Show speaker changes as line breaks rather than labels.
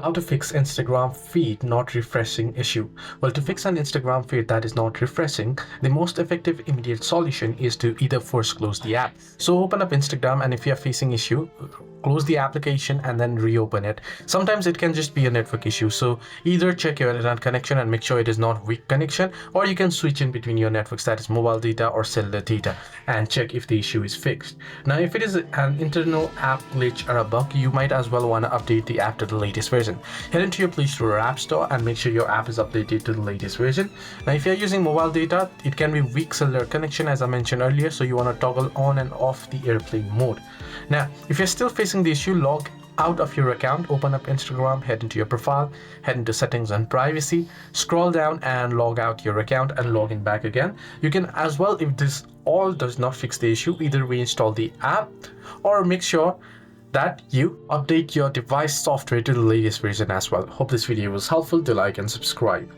How to fix Instagram feed not refreshing issue. Well, to fix an Instagram feed that is not refreshing, the most effective immediate solution is to either first close the app. So open up Instagram, and if you are facing issue, close the application and then reopen it. Sometimes it can just be a network issue, so either check your internet connection and make sure it is not weak connection, or you can switch in between your networks, that is mobile data or cellular data, and check if the issue is fixed. Now if it is an internal app glitch or a bug, you might as well want to update the app to the latest version. Head into your Play Store or App Store and make sure your app is updated to the latest version. Now if you're using mobile data, it can be weak cellular connection as I mentioned earlier, so you want to toggle on and off the airplane mode. Now if you're still facing the issue, log out of your account, open up Instagram, head into your profile, head into settings and privacy, scroll down and log out your account and log in back again. You can as well, if this all does not fix the issue, either reinstall the app or make sure that you update your device software to the latest version as well. Hope this video was helpful. Do like and subscribe.